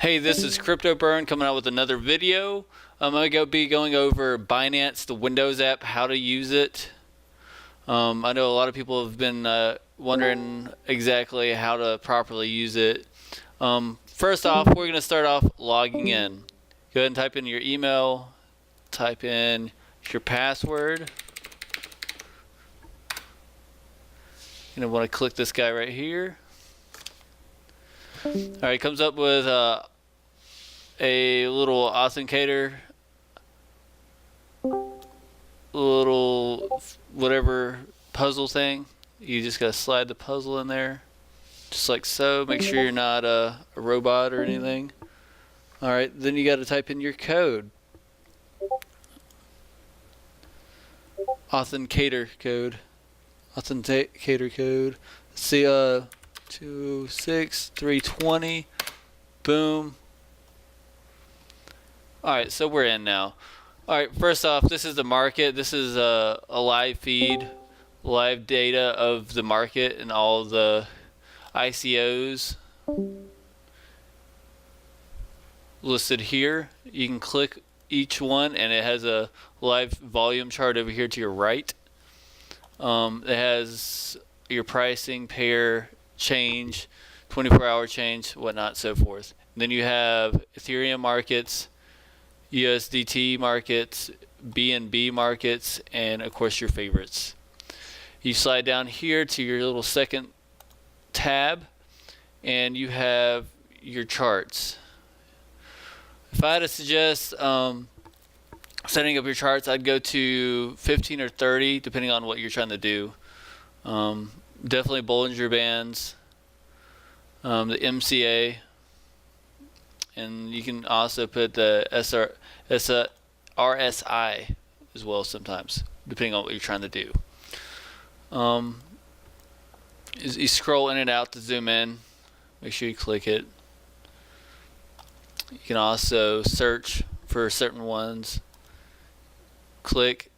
Hey, this is Crypto Burn coming out with another video. I'm going to be going over Binance, the Windows app, how to use it. I know a lot of people have been wondering exactly how to properly use it. First off, we're going to start off logging in. Go ahead and type in your email, type in your password. You're going to want to click this guy right here. Alright, it comes up with a little authenticator, little whatever puzzle thing. You just gotta slide the puzzle in there, just like so. Make sure you're not a robot or anything. Alright, then you gotta type in your code. Authenticator code. Let's see, 26320. Boom. Alright, so we're in now. Alright, first off, this is the market. This is a live feed, live data of the market and all the ICOs listed here. You can click each one and it has a live volume chart over here to your right. It has your pricing, pair, change, 24-hour change, whatnot, so forth. And then you have Ethereum markets, USDT markets, BNB markets, and of course your favorites. You slide down here to your little second tab and you have your charts. If I had to suggest setting up your charts, I'd go to 15 or 30 depending on what you're trying to do. Definitely Bollinger Bands, the MCA, and you can also put the RSI as well sometimes, depending on what you're trying to do. You scroll in and out to zoom in. Make sure you click it. You can also search for certain ones. Click,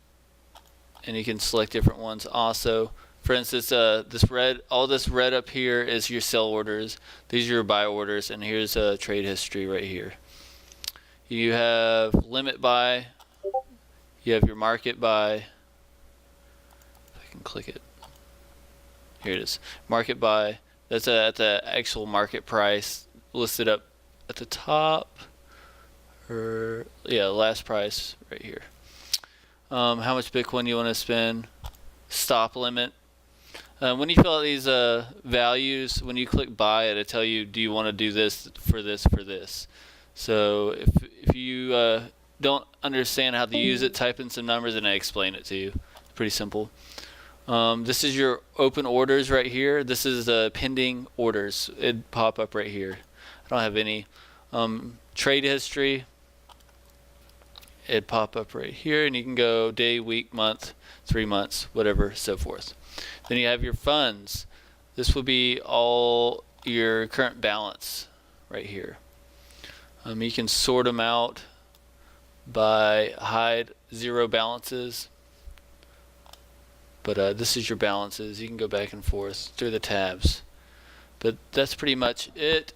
and you can select different ones also. For instance, all this red up here is your sell orders. These are your buy orders, and here's a trade history right here. You have limit buy. You have your market buy. If I can click it. Here it is. Market buy. That's at the actual market price listed up at the top. Or yeah, last price right here. How much Bitcoin you want to spend. Stop limit. When you fill out these values, when you click buy, it'll tell you, do you want to do this for this for this. So if you don't understand how to use it, type in some numbers and I explain it to you. It's pretty simple. This is your open orders right here. This is the pending orders. It'd pop up right here. I don't have any. Trade history. It'd pop up right here, and you can go day, week, month, 3 months, whatever, so forth. Then you have your funds. This will be all your current balance right here. You can sort them out by hide zero balances. But this is your balances. You can go back and forth through the tabs. But that's pretty much it.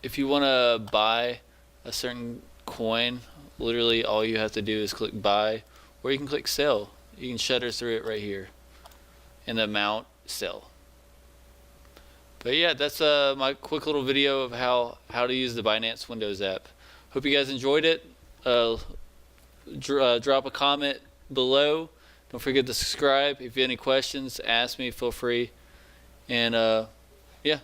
If you want to buy a certain coin, literally all you have to do is click buy, or you can click sell. You can shutter through it right here. And the amount, sell. But yeah, that's my quick little video of how to use the Binance Windows app. Hope you guys enjoyed it. Drop a comment below. Don't forget to subscribe. If you have any questions, ask me, feel free. And yeah.